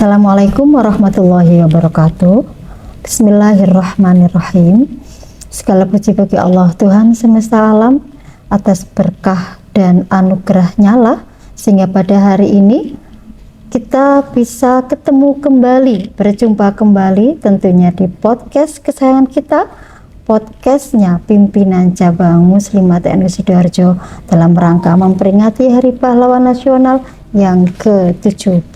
Assalamualaikum warahmatullahi wabarakatuh. Bismillahirrahmanirrahim. Segala puji bagi Allah Tuhan semesta alam atas berkah dan anugerahnya lah, sehingga pada hari ini kita bisa ketemu kembali, berjumpa kembali tentunya di podcast kesayangan kita, podcastnya Pimpinan Cabang Muslimat NU Sidoarjo dalam rangka memperingati Hari Pahlawan Nasional yang ke-79.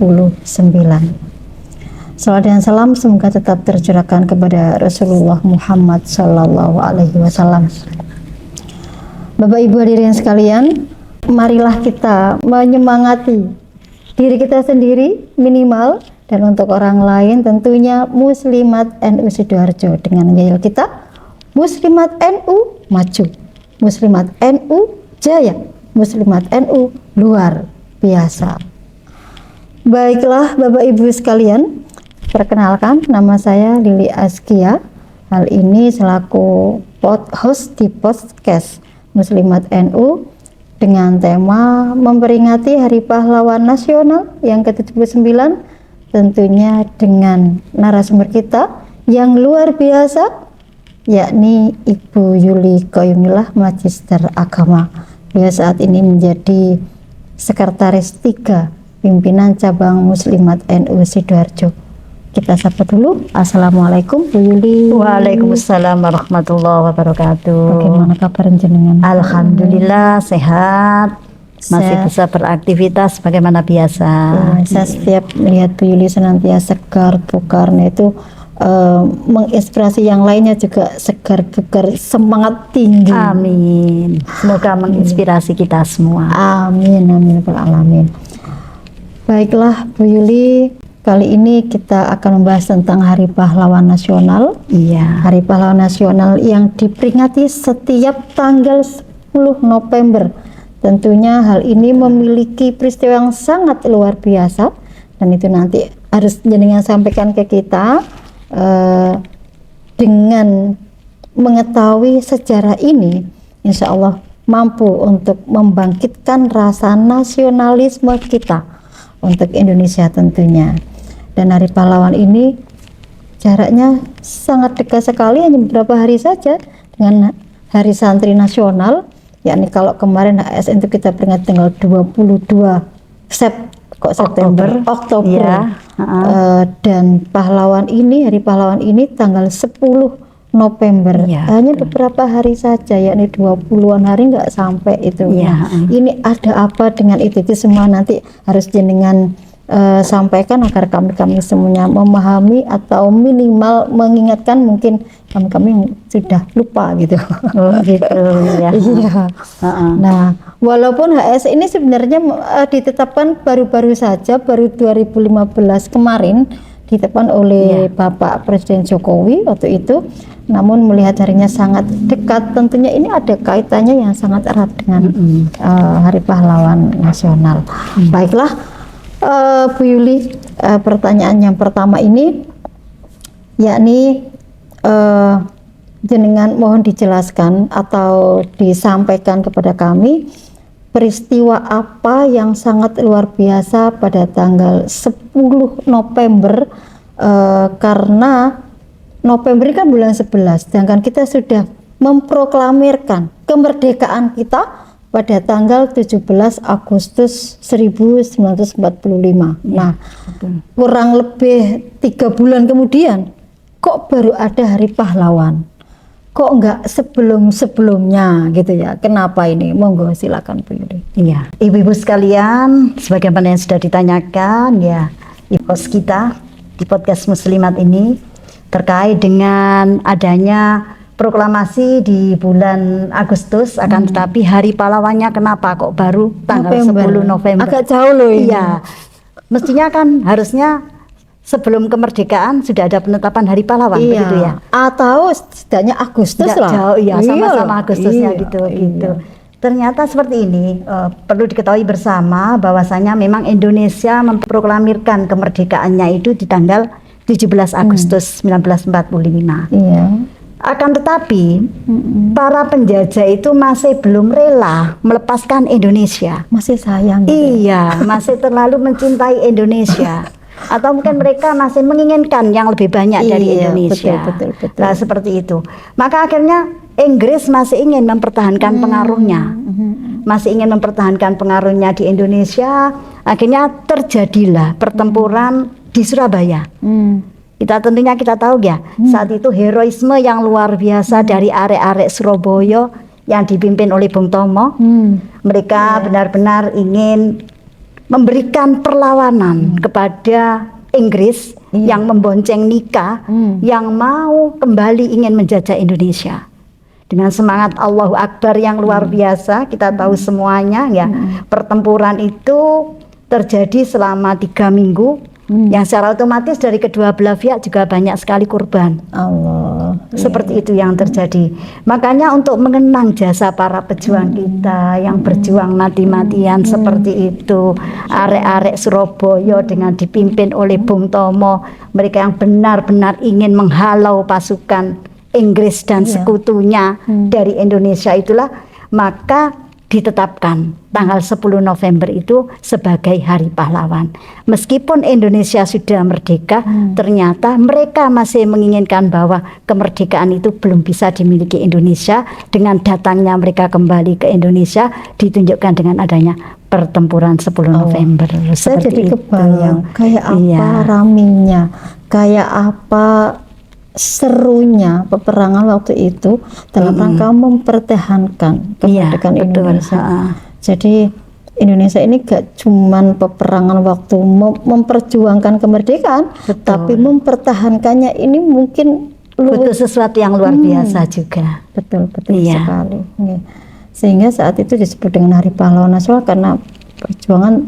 Salawat dan salam semoga tetap tercurahkan kepada Rasulullah Muhammad Sallallahu Alaihi Wasallam. Bapak Ibu hadirin sekalian, marilah kita menyemangati diri kita sendiri minimal, dan untuk orang lain tentunya Muslimat NU Sidoarjo dengan yel kita Muslimat NU maju, Muslimat NU jaya, Muslimat NU luar biasa. Baiklah Bapak Ibu sekalian, perkenalkan nama saya Lili Askia. Hal ini selaku host di podcast Muslimat NU dengan tema memperingati Hari Pahlawan Nasional yang ke-79, tentunya dengan narasumber kita yang luar biasa, yakni Ibu Yuli Qayyumillah, Magister Agama. Beliau saat ini menjadi Sekretaris 3 Pimpinan Cabang Muslimat NU Sidoarjo. Kita sapa dulu. Assalamualaikum Bu Yuli. Waalaikumsalam warahmatullahi wabarakatuh. Bagaimana kabar jenengan? Alhamdulillah sehat. Masih bisa beraktivitas bagaimana biasa. Saya setiap melihat Bu Yuli senantiasa segar, bugar, nah itu menginspirasi yang lainnya juga segar, bugar, semangat tinggi. Amin. Semoga menginspirasi kita semua. Amin, amin, alamin. Baiklah Bu Yuli, kali ini kita akan membahas tentang Hari Pahlawan Nasional. Iya. Hari Pahlawan Nasional yang diperingati setiap tanggal 10 November. Tentunya hal ini memiliki peristiwa yang sangat luar biasa, dan itu nanti harus jenengan sampaikan ke kita. Dengan mengetahui sejarah ini, insya Allah mampu untuk membangkitkan rasa nasionalisme kita untuk Indonesia tentunya. Dan Hari Pahlawan ini jaraknya sangat dekat sekali, hanya beberapa hari saja dengan Hari Santri Nasional, yakni kalau kemarin HSN itu kita peringati tanggal 22 September, Oktober. Ya. Dan pahlawan ini, Hari Pahlawan ini tanggal 10 November. Ya, hanya beberapa hari saja, yakni 20-an hari, nggak sampai itu. Ya. Ini ada apa dengan itu semua nanti harus jenengan sampaikan agar kami semuanya memahami atau minimal mengingatkan, mungkin kami yang sudah lupa gitu. Oh gitu ya. Iya. Nah, walaupun HS ini sebenarnya ditetapkan baru-baru saja, baru 2015 kemarin ditetapkan oleh Bapak Presiden Jokowi waktu itu, namun melihat harinya sangat dekat, tentunya ini ada kaitannya yang sangat erat dengan Hari Pahlawan Nasional. Baiklah Bu Yuli, pertanyaan yang pertama ini yakni jenengan mohon dijelaskan atau disampaikan kepada kami peristiwa apa yang sangat luar biasa pada tanggal 10 November, karena November ini kan bulan 11, sedangkan kita sudah memproklamirkan kemerdekaan kita pada tanggal 17 Agustus 1945. Nah, kurang lebih 3 bulan kemudian kok baru ada Hari Pahlawan, kok enggak sebelumnya gitu ya, kenapa ini? Monggo silakan Bu Yuli. Iya, ibu-ibu sekalian, sebagaimana yang sudah ditanyakan ya, host kita di podcast Muslimat ini terkait dengan adanya proklamasi di bulan Agustus, akan tetapi Hari Pahlawannya kenapa kok baru tanggal 10 November? Agak jauh loh ini. Iya, mestinya kan harusnya sebelum kemerdekaan sudah ada penetapan Hari Pahlawan, begitu ya? Atau setidaknya Agustus lah. Jauh, ya, sama-sama Agustusnya gitu. Ternyata seperti ini, perlu diketahui bersama bahwasanya memang Indonesia memproklamirkan kemerdekaannya itu di tanggal 17 Agustus 1945. Iya. Akan tetapi para penjajah itu masih belum rela melepaskan Indonesia. Masih sayang gitu. Iya, masih terlalu mencintai Indonesia. Atau mungkin mereka masih menginginkan yang lebih banyak dari Iya, Indonesia. betul. Nah, seperti itu. Maka akhirnya Inggris masih ingin mempertahankan pengaruhnya. Masih ingin mempertahankan pengaruhnya di Indonesia. Akhirnya terjadilah pertempuran di Surabaya. Tentunya kita tahu ya, saat itu heroisme yang luar biasa dari arek-arek Surabaya yang dipimpin oleh Bung Tomo. Mereka benar-benar ingin memberikan perlawanan kepada Inggris yang membonceng Nika, yang mau kembali ingin menjajah Indonesia. Dengan semangat Allahu Akbar yang luar biasa, kita tahu semuanya ya. Pertempuran itu terjadi selama 3 minggu, yang secara otomatis dari kedua belah pihak juga banyak sekali korban. Allah. Seperti itu yang terjadi. Makanya untuk mengenang jasa para pejuang kita yang berjuang mati-matian seperti itu, arek-arek Surabaya dengan dipimpin oleh Bung Tomo, mereka yang benar-benar ingin menghalau pasukan Inggris dan sekutunya dari Indonesia, itulah maka ditetapkan tanggal 10 November itu sebagai Hari Pahlawan. Meskipun Indonesia sudah merdeka, ternyata mereka masih menginginkan bahwa kemerdekaan itu belum bisa dimiliki Indonesia. Dengan datangnya mereka kembali ke Indonesia ditunjukkan dengan adanya pertempuran 10 November. Saya jadi itu. kebayang kayak apa raminya, kayak apa serunya peperangan waktu itu dalam rangka mempertahankan kemerdekaan Indonesia. Jadi Indonesia ini gak cuman peperangan waktu memperjuangkan kemerdekaan, tapi mempertahankannya ini mungkin butuh sesuatu yang luar biasa juga. Betul sekali. Sehingga saat itu disebut dengan Hari Pahlawan Nasional karena perjuangan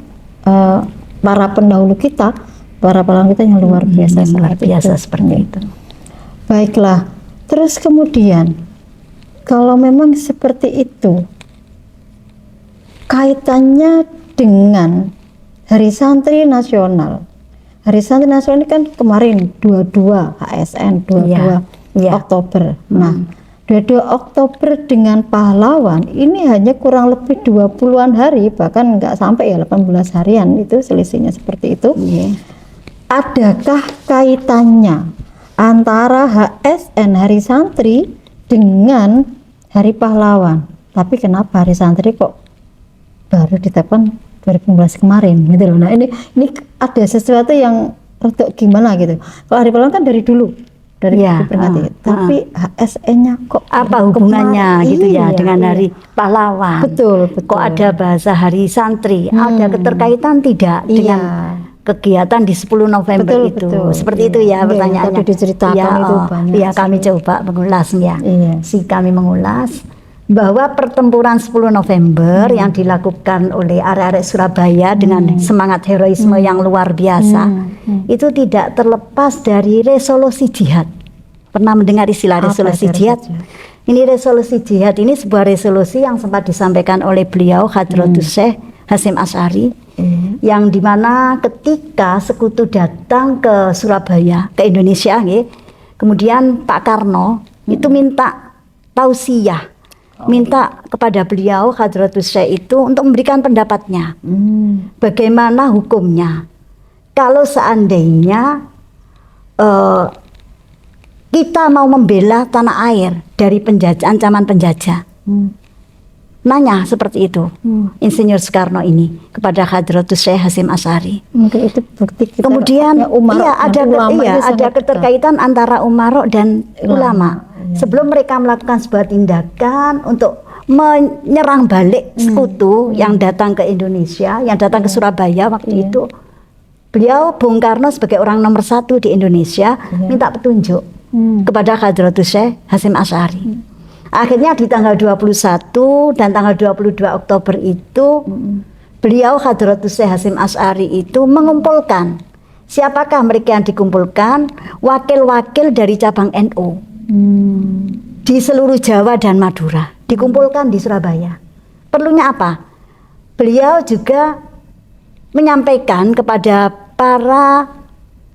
para pendahulu kita, para pahlawan kita yang luar biasa, seperti itu. Baiklah, terus kemudian kalau memang seperti itu, kaitannya dengan Hari Santri Nasional. Hari Santri Nasional ini kan kemarin 22 HSN 22 Oktober. Nah, 22 Oktober dengan pahlawan ini hanya kurang lebih 20-an hari, bahkan nggak sampai ya 18 harian, itu selisihnya seperti itu. Adakah kaitannya antara HSN Hari Santri dengan Hari Pahlawan? Tapi kenapa Hari Santri kok baru ditetapkan 2015 kemarin gitu loh. Nah ini ada sesuatu yang rada gimana gitu. Kalau Hari Pahlawan kan dari dulu, dari diperingati. Tapi HSN-nya kok apa hubungannya gitu ya dengan Hari Pahlawan? Betul. Kok ada bahasa Hari Santri? Ada keterkaitan tidak dengan kegiatan di 10 November itu? Seperti itu ya pertanyaannya. Tadi diceritakan itu banyak. Ya, kami coba mengulas ya. Kami mengulas bahwa pertempuran 10 November yang dilakukan oleh arek-arek Surabaya dengan semangat heroisme yang luar biasa itu tidak terlepas dari resolusi jihad. Pernah mendengar istilah resolusi jihad? Ini resolusi jihad ini sebuah resolusi yang sempat disampaikan oleh beliau Hadratus Syekh Hasyim Asy'ari, yang dimana ketika sekutu datang ke Surabaya, ke Indonesia, kemudian Pak Karno itu minta tausiah, minta kepada beliau Hadratus Syekh itu untuk memberikan pendapatnya, bagaimana hukumnya kalau seandainya kita mau membela tanah air dari ancaman penjajah. Nanya seperti itu Insinyur Soekarno ini kepada Hadratus Syekh Hasyim Asy'ari. Mungkin itu bukti kita. Kemudian ada keterkaitan antara umarok dan ulama. Sebelum mereka melakukan sebuah tindakan untuk menyerang balik sekutu yang datang ke Indonesia, yang datang ke Surabaya waktu itu, beliau Bung Karno sebagai orang nomor 1 di Indonesia minta petunjuk kepada Hadratus Syekh Hasyim Asy'ari. Akhirnya di tanggal 21 dan tanggal 22 Oktober itu beliau Hadratus Syekh Hasyim Asy'ari itu mengumpulkan, siapakah mereka yang dikumpulkan? Wakil-wakil dari cabang NU di seluruh Jawa dan Madura dikumpulkan di Surabaya. Perlunya apa? Beliau juga menyampaikan kepada para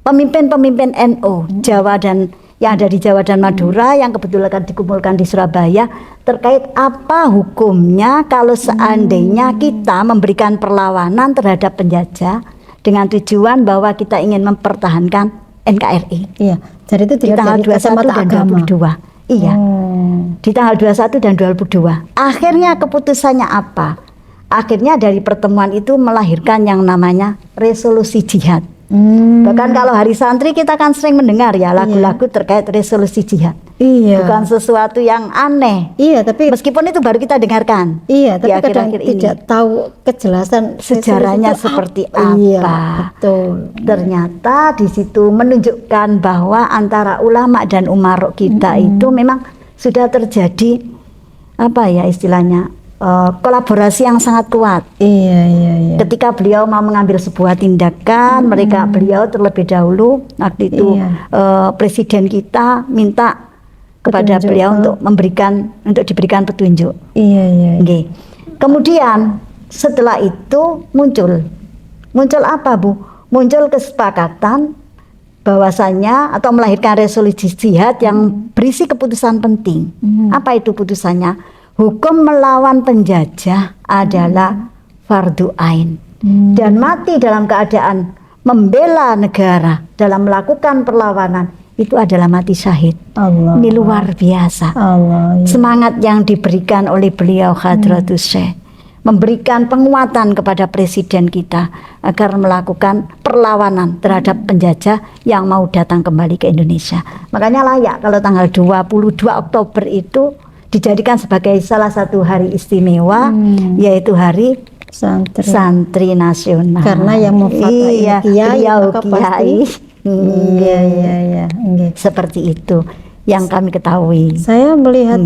pemimpin-pemimpin NU Jawa dan yang ada di Jawa dan Madura yang kebetulan dikumpulkan di Surabaya, terkait apa hukumnya kalau seandainya kita memberikan perlawanan terhadap penjajah dengan tujuan bahwa kita ingin mempertahankan NKRI. Iya. Jadi itu Di tanggal 21 dan 22. Iya. Di tanggal 21 dan 22. Akhirnya keputusannya apa? Akhirnya dari pertemuan itu melahirkan yang namanya resolusi jihad. Bahkan kalau hari santri kita kan sering mendengar ya lagu-lagu terkait resolusi jihad. Iya. Bukan sesuatu yang aneh. Iya, tapi Meskipun itu baru kita dengarkan. iya, tapi di kadang akhir-akhir ini. tidak tahu kejelasan Sejarahnya resolusi itu seperti apa. apa. Iya, betul. Ternyata di situ menunjukkan bahwa antara ulama dan umarok kita itu memang sudah terjadi apa ya istilahnya kolaborasi yang sangat kuat. Iya, iya, iya. Ketika beliau mau mengambil sebuah tindakan, beliau terlebih dahulu waktu itu presiden kita minta kepada Petunjuk, beliau untuk diberikan petunjuk. Iya, iya. Oke. Kemudian setelah itu muncul apa Bu? Muncul kesepakatan bahwasanya atau melahirkan resolusi jihad yang berisi keputusan penting. Apa itu putusannya? Hukum melawan penjajah adalah fardu ain dan mati dalam keadaan membela negara dalam melakukan perlawanan itu adalah mati syahid. Allah. Ini luar biasa. Allah. Iya. Semangat yang diberikan oleh beliau Hadratus Syekh memberikan penguatan kepada presiden kita agar melakukan perlawanan terhadap penjajah yang mau datang kembali ke Indonesia. Makanya layak kalau tanggal 22 Oktober itu dijadikan sebagai salah satu hari istimewa, yaitu hari santri nasional. Karena yang memfatwa iya, beliau kiai. Iya, iya, iya. Seperti itu yang kami ketahui. Saya melihat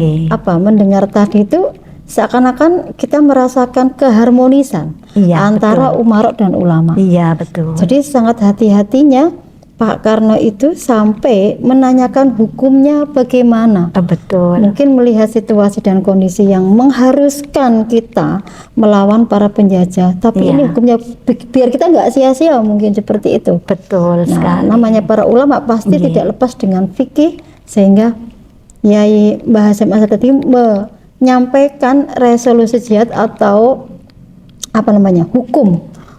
mendengar tadi itu seakan-akan kita merasakan keharmonisan antara umarok dan ulama. Iya, betul. Jadi sangat hati-hatinya Pak Karno itu sampai menanyakan hukumnya bagaimana. Betul. Mungkin melihat situasi dan kondisi yang mengharuskan kita melawan para penjajah. Tapi ini hukumnya biar kita nggak sia-sia mungkin seperti itu. Betul sekali. Namanya para ulama pasti tidak lepas dengan fikih, sehingga Yai Mbah Hasyim Asy'ari tadi menyampaikan resolusi jihad atau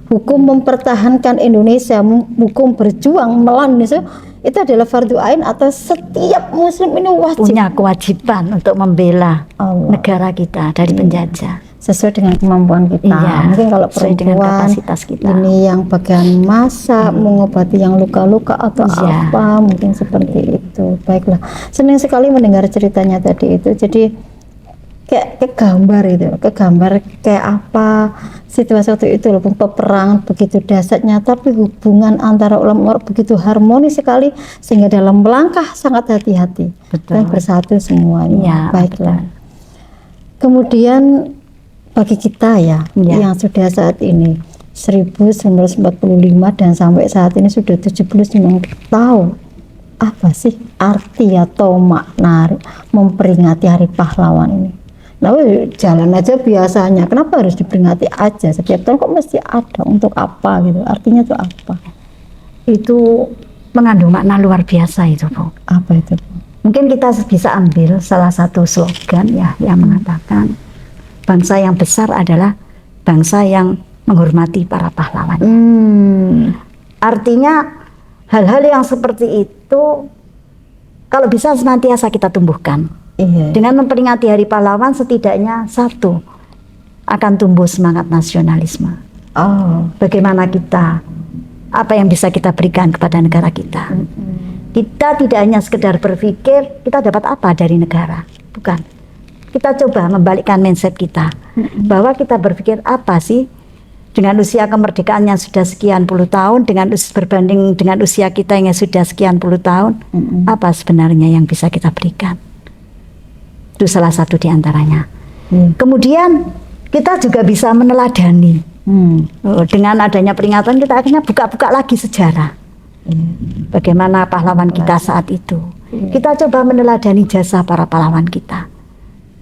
hukum mempertahankan Indonesia, hukum berjuang melawan Indonesia itu adalah fardu ain atau setiap muslim ini wajib punya kewajiban untuk membela negara kita dari penjajah sesuai dengan kemampuan kita. Mungkin kalau perempuan ini yang bagian masak, mengobati yang luka-luka atau apa, mungkin seperti itu. Baiklah, senang sekali mendengar ceritanya tadi itu. Jadi kayak kegambar kayak apa situasi waktu itu loh, peperangan begitu dahsyatnya, tapi hubungan antara ulama begitu harmonis sekali sehingga dalam melangkah sangat hati-hati dan bersatu semuanya. Baiklah. Kemudian bagi kita yang sudah saat ini 1945 dan sampai saat ini sudah 79 tahun, apa sih arti atau makna memperingati Hari Pahlawan ini? Nah, jalan aja biasanya, kenapa harus diperingati aja setiap tahun, kok mesti ada, untuk apa gitu, artinya itu apa? Itu mengandung makna luar biasa itu Bu. Apa itu Bu? Mungkin kita bisa ambil salah satu slogan yang mengatakan bangsa yang besar adalah bangsa yang menghormati para pahlawan. Artinya hal-hal yang seperti itu kalau bisa senantiasa kita tumbuhkan. Dengan memperingati Hari Pahlawan setidaknya satu akan tumbuh semangat nasionalisme. Bagaimana kita, apa yang bisa kita berikan kepada negara kita. Kita tidak hanya sekedar berpikir kita dapat apa dari negara, bukan. Kita coba membalikkan mindset kita bahwa kita berpikir apa sih dengan usia kemerdekaan yang sudah sekian puluh tahun, berbanding dengan usia kita yang sudah sekian puluh tahun, apa sebenarnya yang bisa kita berikan. Itu salah satu di antaranya. Kemudian kita juga bisa meneladani. Dengan adanya peringatan kita akhirnya buka-buka lagi sejarah. Bagaimana pahlawan kita saat itu. Kita coba meneladani jasa para pahlawan kita.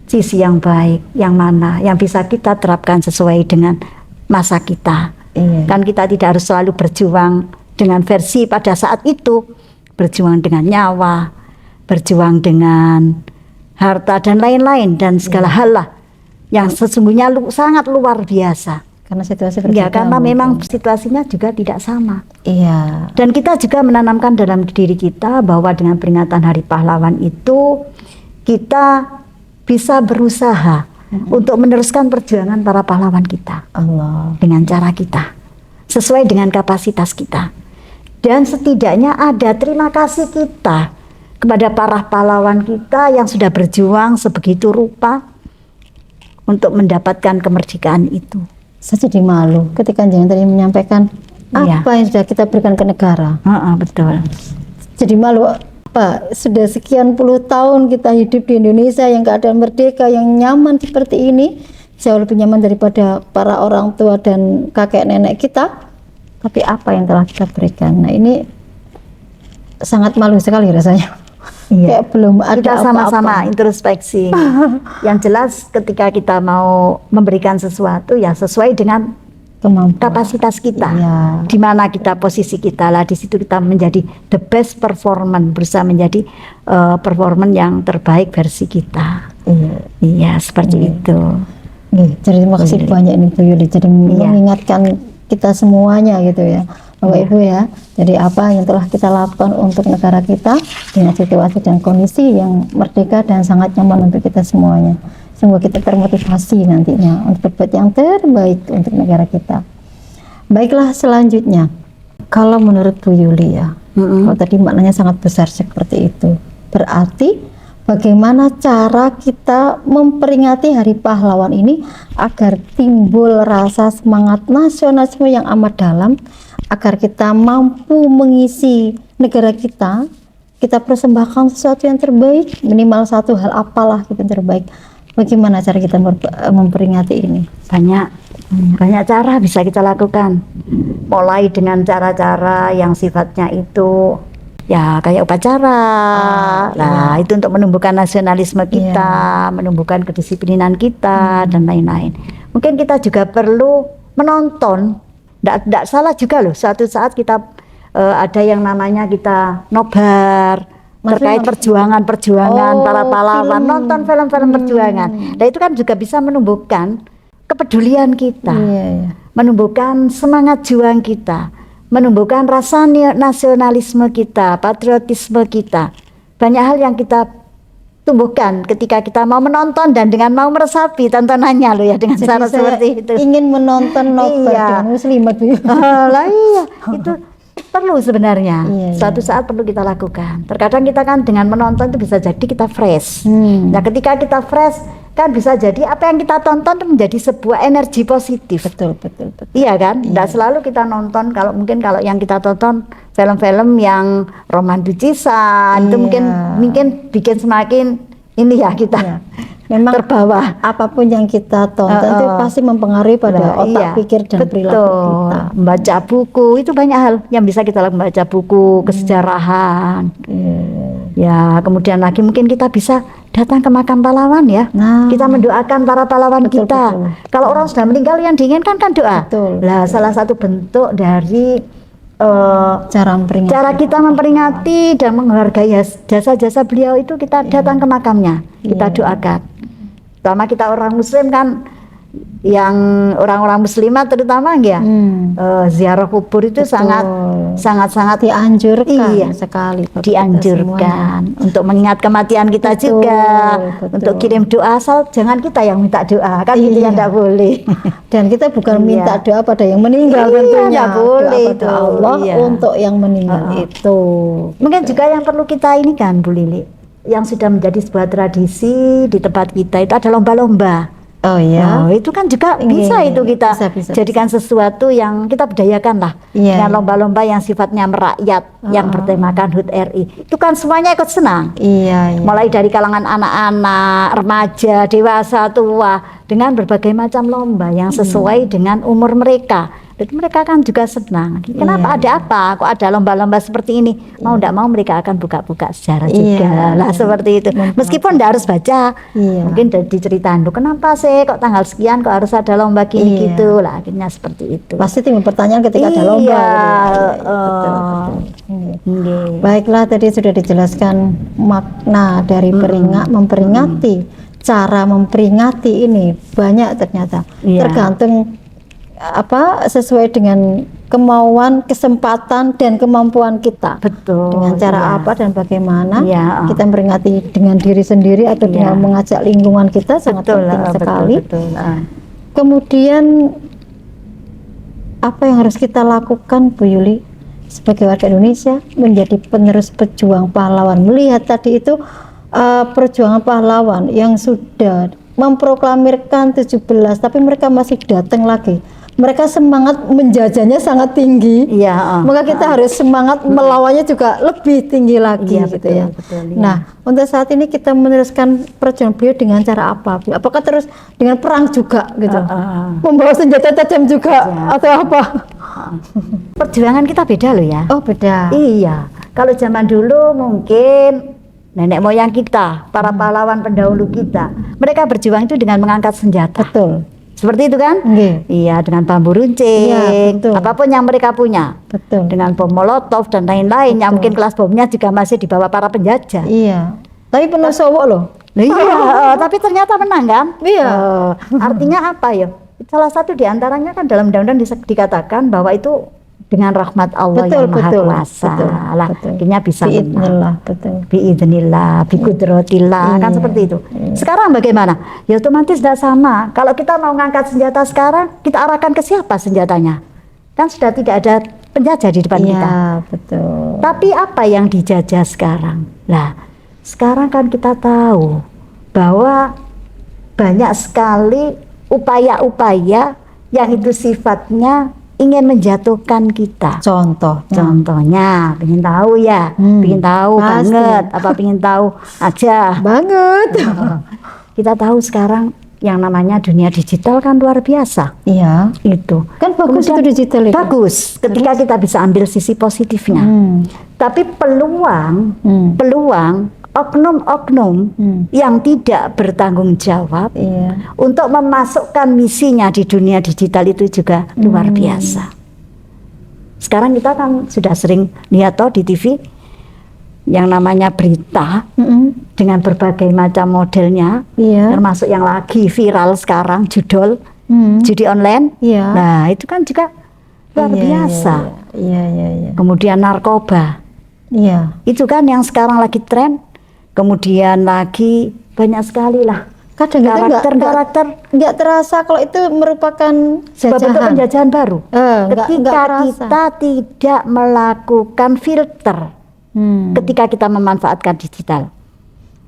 Sisi yang baik, yang mana yang bisa kita terapkan sesuai dengan masa kita. Kan kita tidak harus selalu berjuang dengan versi pada saat itu. Berjuang dengan nyawa, berjuang dengan harta dan lain-lain dan segala hal lah yang sesungguhnya sangat luar biasa Karena situasi Ya, berbeda. karena mungkin. memang situasinya juga tidak sama. Iya. Dan kita juga menanamkan dalam diri kita bahwa dengan peringatan Hari Pahlawan itu kita bisa berusaha untuk meneruskan perjuangan para pahlawan kita Allah. dengan cara kita, sesuai dengan kapasitas kita. Dan setidaknya ada terima kasih kita kepada para pahlawan kita yang sudah berjuang sebegitu rupa untuk mendapatkan kemerdekaan itu. Saya jadi malu ketika Jenengan tadi menyampaikan Iya. apa yang sudah kita berikan ke negara. Betul. Jadi malu, Pak, sudah sekian puluh tahun kita hidup di Indonesia yang keadaan merdeka, yang nyaman seperti ini, jauh lebih nyaman daripada para orang tua dan kakek nenek kita. Tapi apa yang telah kita berikan? Nah, ini sangat malu sekali rasanya. Iya. Kayak belum ada Kita sama-sama apa-apa. introspeksi. Yang jelas ketika kita mau memberikan sesuatu ya sesuai dengan Kemampuan. kapasitas kita. Iya. Di mana kita posisi kita lah, di situ kita menjadi the best performance, berusaha menjadi performance yang terbaik versi kita. Iya. Iya, seperti itu. Jadi terima kasih banyak ini Bu Yuli. Jadi mengingatkan kita semuanya gitu ya, Bapak Ibu ya. Jadi apa yang telah kita lakukan untuk negara kita dengan situasi dan kondisi yang merdeka dan sangat nyaman untuk kita semuanya. Semoga kita termotivasi nantinya untuk berbuat yang terbaik untuk negara kita. Baiklah, selanjutnya, kalau menurut Bu Yuli ya, kalau tadi maknanya sangat besar seperti itu, berarti bagaimana cara kita memperingati Hari Pahlawan ini agar timbul rasa semangat nasionalisme yang amat dalam, agar kita mampu mengisi negara kita persembahkan sesuatu yang terbaik, minimal satu hal apalah gitu yang terbaik. Bagaimana cara kita memperingati ini? Banyak cara bisa kita lakukan. Mulai dengan cara-cara yang sifatnya itu ya kayak upacara. Nah, itu untuk menumbuhkan nasionalisme kita, menumbuhkan kedisiplinan kita dan lain-lain. Mungkin kita juga perlu menonton. Tidak salah juga loh. Suatu saat kita ada yang namanya kita nobar terkait perjuangan para pahlawan, nonton film-film perjuangan. Nah, itu kan juga bisa menumbuhkan kepedulian kita, menumbuhkan semangat juang kita, menumbuhkan rasa nasionalisme kita, patriotisme kita. Banyak hal yang kita tumbuhkan ketika kita mau menonton dan dengan mau meresapi tontonannya loh ya, dengan cara seperti itu. Ingin menonton nobar dengan muslimat. Lah iya, itu perlu sebenarnya. Suatu saat perlu kita lakukan. Terkadang kita kan dengan menonton itu bisa jadi kita fresh. Nah, ketika kita fresh kan bisa jadi apa yang kita tonton itu menjadi sebuah energi positif. Betul. Iya kan? Tidak selalu kita nonton, kalau yang kita tonton film-film yang romantisisan itu mungkin bikin semakin ini ya kita memang terbawa. Apapun yang kita tonton itu pasti mempengaruhi pada otak pikir dan perilaku kita. Membaca buku itu banyak hal yang bisa kita lakukan, membaca buku kesejarahan. Ya, kemudian lagi mungkin kita bisa datang ke makam pahlawan ya. Kita mendoakan para pahlawan kita. Kalau orang sudah meninggal yang diinginkan kan doa. Lah, salah satu bentuk dari cara kita memperingati dan menghargai jasa-jasa beliau itu kita datang ke makamnya, kita doakan. Terutama kita orang muslim kan, yang orang-orang muslimat terutama ya, ziarah kubur itu sangat dianjurkan sekali. Dianjurkan untuk mengingat kematian kita juga, untuk kirim doa, asal jangan kita yang minta doa kan, itu yang tidak boleh. Dan kita bukan minta doa pada yang meninggal, tentunya boleh doa pada Allah untuk yang meninggal itu. Mungkin juga yang perlu kita ini kan Bu Lili, yang sudah menjadi sebuah tradisi di tempat kita itu ada lomba-lomba. Itu kan juga bisa itu kita jadikan sesuatu yang kita budayakan lah, dengan lomba-lomba yang sifatnya merakyat, yang bertemakan HUT RI. Itu kan semuanya ikut senang. Mulai dari kalangan anak-anak, remaja, dewasa, tua, dengan berbagai macam lomba yang sesuai dengan umur mereka. Jadi mereka kan juga senang. Kenapa ada apa? Kok ada lomba-lomba seperti ini? Mau tidak mau mereka akan buka-buka sejarah juga lah, seperti itu. Meskipun tidak harus baca, mungkin diceritain, kenapa sih kok tanggal sekian kok harus ada lomba gini gitu lah, akhirnya seperti itu. Pasti timbul pertanyaan ketika ada lomba. Baiklah, tadi sudah dijelaskan makna dari memperingati. Cara memperingati ini banyak ternyata, tergantung sesuai dengan kemauan, kesempatan dan kemampuan kita. Betul. Dengan cara iya. apa dan bagaimana Iya. kita memperingati dengan diri sendiri atau Iya. dengan mengajak lingkungan kita sangat Betul, penting sekali. betul. Kemudian apa yang harus kita lakukan, Bu Yuli, sebagai warga Indonesia menjadi penerus pejuang pahlawan? Melihat tadi itu perjuangan pahlawan yang sudah memproklamirkan 17, tapi mereka masih datang lagi. Mereka semangat menjajahnya sangat tinggi. Iya. Maka kita harus semangat melawannya juga lebih tinggi lagi, Iya, gitu betul, ya. betul, iya. Nah, untuk saat ini kita meneruskan perjuangan beliau dengan cara apa? Apakah terus dengan perang juga, gitu? Membawa senjata tajam juga, atau apa? Perjuangan kita beda loh ya. Oh, beda. Iya. Kalau zaman dulu mungkin nenek moyang kita, para pahlawan pendahulu kita, mereka berjuang itu dengan mengangkat senjata. Betul. Seperti itu kan? Nggih. Iya, dengan bambu runcing, Iya, betul. apapun yang mereka punya. Betul. Dengan bom molotov dan lain-lain, yang mungkin kelas bomnya juga masih di bawah para penjajah. Iya. Tapi penuh sowok loh. Nah, iya, tapi ternyata menang kan? Iya. Artinya apa ya? Salah satu diantaranya kan dalam undang-undang dikatakan bahwa itu dengan rahmat Allah Betul, yang Maha betul, Kuasa betul, lah, betul. akhirnya bisa menang. Biidznillah, betul. Biidznillah, biqudratillah, kan Iya, seperti itu. iya. Sekarang bagaimana? Ya otomatis sudah sama. Kalau kita mau ngangkat senjata sekarang, kita arahkan ke siapa senjatanya? Kan sudah tidak ada penjajah di depan kita. Iya, betul. Tapi apa yang dijajah sekarang? Nah, sekarang kan kita tahu bahwa banyak sekali upaya-upaya yang itu sifatnya ingin menjatuhkan kita. Contohnya, pengen tahu ya, pengen tahu pasti. banget, apa pengen tahu aja. Banget. Kita tahu sekarang yang namanya dunia digital kan luar biasa. Iya. Itu. Kan bagus Kemudian itu digital itu. Bagus, ketika kita bisa ambil sisi positifnya. Tapi peluang oknum-oknum yang tidak bertanggung jawab Iya. untuk memasukkan misinya di dunia digital itu juga luar biasa. Sekarang kita kan sudah sering lihat toh di TV yang namanya berita dengan berbagai macam modelnya, Iya. termasuk yang lagi viral sekarang judul judi online. Iya. Nah, itu kan juga luar Iya, biasa. Iya. Kemudian narkoba. Iya. Itu kan yang sekarang lagi tren. Kemudian lagi banyak sekali lah Kadang itu karakter nggak terasa kalau itu merupakan sebuah bentuk jajahan. penjajahan baru. Nggak Ketika terasa. kita tidak melakukan filter, ketika kita memanfaatkan digital.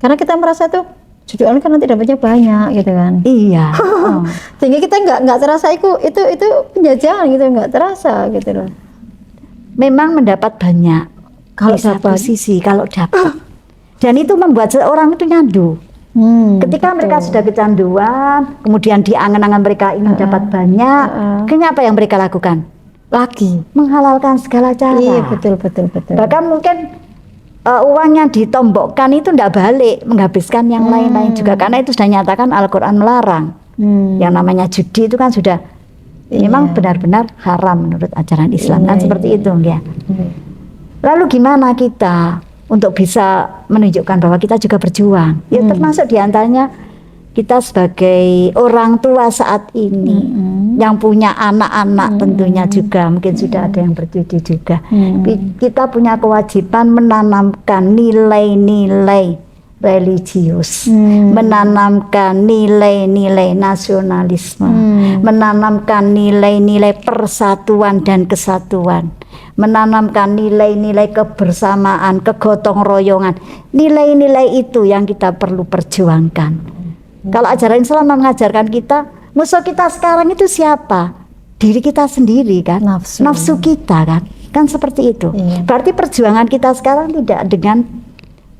Karena kita merasa itu judi online kan nanti dapatnya banyak gitu kan. Iya. Sehingga kita nggak terasa itu penjajahan gitu, nggak terasa gitu loh. Memang mendapat banyak Kalau di satu dapat. sisi kalau dapat. Dan itu membuat seorang itu nyandu. Ketika mereka sudah kecanduan, kemudian di angan-angan mereka ingin dapat banyak, akhirnya apa yang mereka lakukan? Lagi. Menghalalkan segala cara. Iya, betul. Bahkan mungkin uang yang ditombokkan itu tidak balik, menghabiskan yang lain-lain juga, karena itu sudah nyatakan Al-Quran melarang. Yang namanya judi itu kan sudah memang benar-benar haram menurut ajaran Islam, kan seperti itu ya. Lalu gimana kita untuk bisa menunjukkan bahwa kita juga berjuang? Ya termasuk diantaranya kita sebagai orang tua saat ini yang punya anak-anak tentunya juga mungkin sudah ada yang berjudi juga. Kita punya kewajiban menanamkan nilai-nilai religius, menanamkan nilai-nilai nasionalisme, menanamkan nilai-nilai persatuan dan kesatuan, menanamkan nilai-nilai kebersamaan, kegotong royongan. Nilai-nilai itu yang kita perlu perjuangkan. Kalau ajaran Islam mengajarkan kita, musuh kita sekarang itu siapa? Diri kita sendiri kan, nafsu kita kan seperti itu. Berarti perjuangan kita sekarang tidak dengan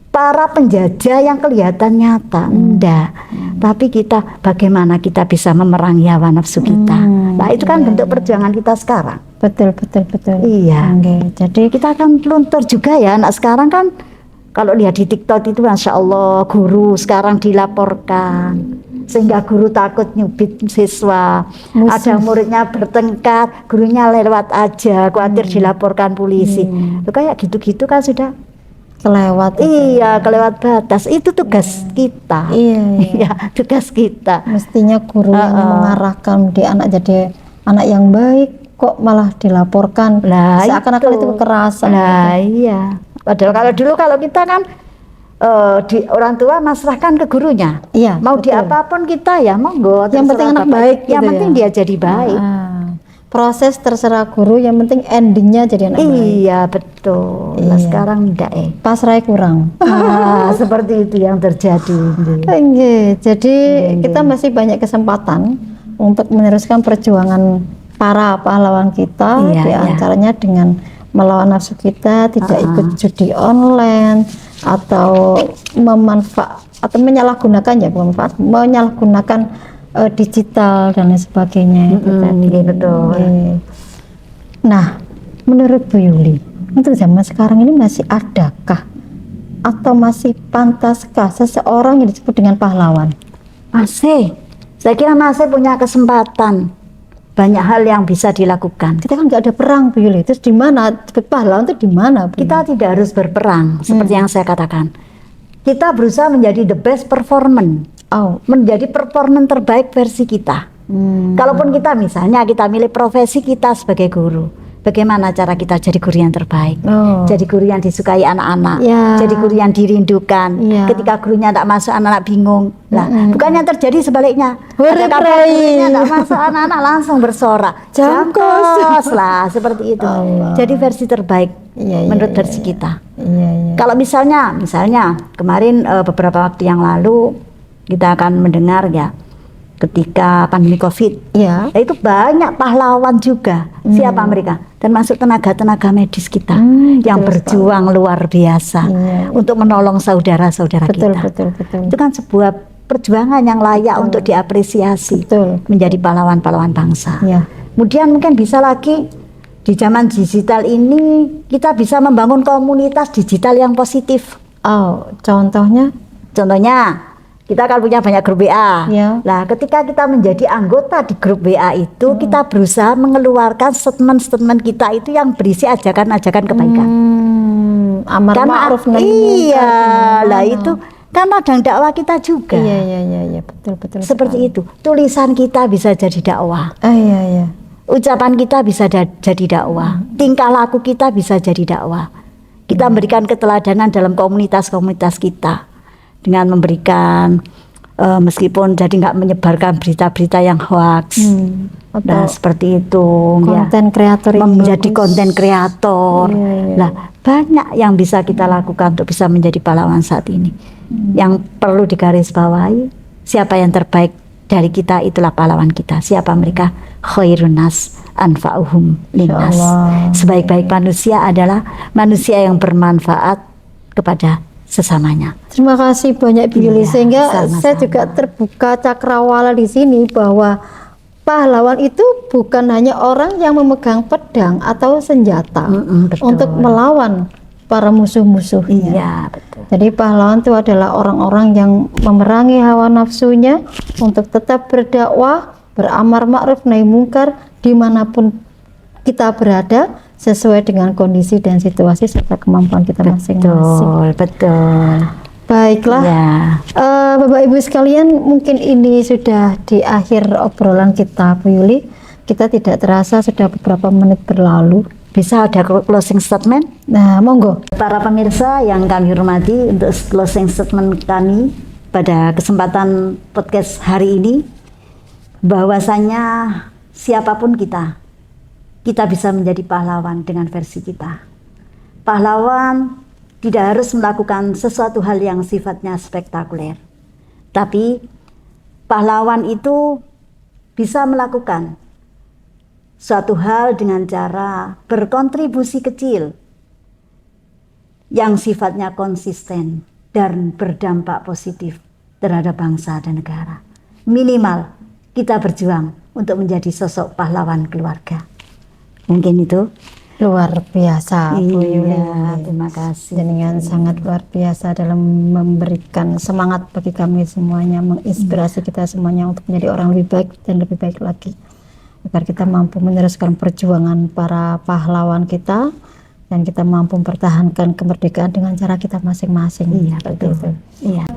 para penjajah yang kelihatan nyata, enggak. Tapi kita bagaimana kita bisa memerangi hawa nafsu kita. Nah, itu kan bentuk perjuangan kita sekarang. Betul. Iya. Jadi kita kan luntur juga ya anak sekarang kan. Kalau lihat di TikTok itu Masya Allah guru sekarang dilaporkan sehingga guru takut nyubit siswa. Ada muridnya bertengkar, gurunya lewat aja, khawatir dilaporkan polisi. Kayak gitu-gitu kan sudah kelewat. Iya, kelewat batas. Itu tugas kita. Iya. Tugas kita. Mestinya guru yang mengarahkan di anak jadi anak yang baik kok malah dilaporkan seakan-akan itu kekerasan. Nah iya, padahal kalau dulu kalau kita kan di orang tua masrahkan ke gurunya. Iya, mau betul. di apapun kita ya monggo. Yang penting anak baik yang gitu penting ya. dia jadi baik. Proses terserah guru, yang penting endingnya jadi anak baik. Iya betul. Nah, sekarang enggak pasrah kurang. Seperti itu yang terjadi. Jadi kita masih banyak kesempatan untuk meneruskan perjuangan para pahlawan kita, di antaranya dengan melawan nafsu kita, tidak ikut judi online atau menyalahgunakan menyalahgunakan digital dan lain sebagainya. Betul. Nah, menurut Bu Yuli, untuk zaman sekarang ini masih adakah atau masih pantaskah seseorang yang disebut dengan pahlawan? Masih, saya kira masih punya kesempatan. Banyak hal yang bisa dilakukan. Kita kan nggak ada perang, Bu Yuli. Terus di mana pahlawan itu di mana? Kita tidak harus berperang, seperti yang saya katakan. Kita berusaha menjadi the best performance, menjadi performance terbaik versi kita. Kalaupun kita misalnya kita milih profesi kita sebagai guru, bagaimana cara kita jadi guru yang terbaik, jadi guru yang disukai anak-anak, jadi guru yang dirindukan. Ketika gurunya tidak masuk, anak-anak bingung. Bukan yang terjadi sebaliknya. Ketika gurunya tidak masuk, anak-anak langsung bersorak, jangkos lah, seperti itu. Jadi versi terbaik menurut versi kita. Kalau misalnya kemarin beberapa waktu yang lalu kita akan mendengar ya, ketika pandemi COVID, itu banyak pahlawan juga. Siapa mereka? Termasuk tenaga-tenaga medis kita yang berjuang luar biasa untuk menolong saudara-saudara kita. Betul. Itu kan sebuah perjuangan yang layak untuk diapresiasi, menjadi pahlawan-pahlawan bangsa. Kemudian mungkin bisa lagi di zaman digital ini kita bisa membangun komunitas digital yang positif. Contohnya kita akan punya banyak grup WA. Nah, ketika kita menjadi anggota di grup WA itu, kita berusaha mengeluarkan statement-statement kita itu yang berisi ajakan-ajakan kebaikan. Amar ma'ruf nahi munkar. Lah itu kan ladang dakwah kita juga. Iya, betul. Seperti itu. Tulisan kita bisa jadi dakwah. Ucapan kita bisa jadi dakwah. Tingkah laku kita bisa jadi dakwah. Kita memberikan keteladanan dalam komunitas-komunitas kita. Dengan memberikan meskipun jadi nggak menyebarkan berita-berita yang hoax, nah seperti itu, konten kreator menjadi konten kreator. Nah banyak yang bisa kita lakukan untuk bisa menjadi pahlawan saat ini. Yang perlu digarisbawahi, siapa yang terbaik dari kita itulah pahlawan kita. Siapa mereka? Khairun nas anfa'uhum linnas. Sebaik-baik manusia adalah manusia yang bermanfaat kepada sesamanya. Terima kasih banyak Bu Yuli, sehingga saya juga terbuka cakrawala di sini bahwa pahlawan itu bukan hanya orang yang memegang pedang atau senjata untuk melawan para musuh-musuhnya. Betul. Jadi pahlawan itu adalah orang-orang yang memerangi hawa nafsunya untuk tetap berdakwah, beramar ma'ruf nahi munkar dimanapun kita berada, sesuai dengan kondisi dan situasi serta kemampuan kita masing-masing. Betul. Baiklah, Bapak Ibu sekalian, mungkin ini sudah di akhir obrolan kita, Bu Yuli. Kita tidak terasa sudah beberapa menit berlalu. Bisa ada closing statement? Nah, monggo. Para pemirsa yang kami hormati, untuk closing statement kami pada kesempatan podcast hari ini, bahwasanya siapapun kita bisa menjadi pahlawan dengan versi kita. Pahlawan tidak harus melakukan sesuatu hal yang sifatnya spektakuler. Tapi pahlawan itu bisa melakukan suatu hal dengan cara berkontribusi kecil yang sifatnya konsisten dan berdampak positif terhadap bangsa dan negara. Minimal kita berjuang untuk menjadi sosok pahlawan keluarga. Mungkin itu. Luar biasa, Bu Yuli. Terima kasih. Dengan sangat luar biasa dalam memberikan semangat bagi kami semuanya, menginspirasi kita semuanya untuk menjadi orang lebih baik dan lebih baik lagi, agar kita mampu meneruskan perjuangan para pahlawan kita dan kita mampu mempertahankan kemerdekaan dengan cara kita masing-masing. Betul.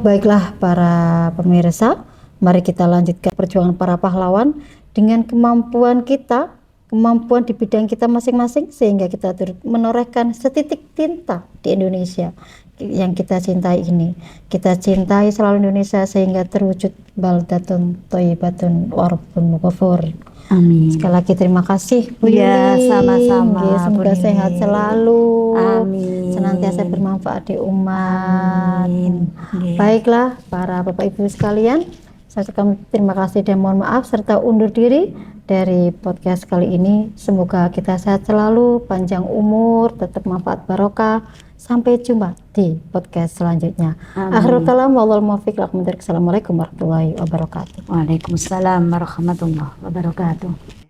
Baiklah para pemirsa, mari kita lanjutkan perjuangan para pahlawan dengan kemampuan kita, kemampuan di bidang kita masing-masing, sehingga kita turut menorehkan setitik tinta di Indonesia yang kita cintai ini. Kita cintai selalu Indonesia sehingga terwujud baldatun thayyibatun wa rabbun ghafur. Amin. Sekali lagi terima kasih Bu Ya, Yuli. sama-sama, Nggih, semoga Bu sehat Nini. selalu. Amin. Senantiasa bermanfaat di umat. Amin. Nggih. Baiklah para Bapak Ibu sekalian, saya ucapkan terima kasih dan mohon maaf serta undur diri dari podcast kali ini. Semoga kita sehat selalu, panjang umur, tetap manfaat barokah. Sampai jumpa di podcast selanjutnya. Amin. Akhirul kalam wallahul muwaffiq. Assalamualaikum warahmatullahi wabarakatuh. Waalaikumsalam warahmatullahi wabarakatuh.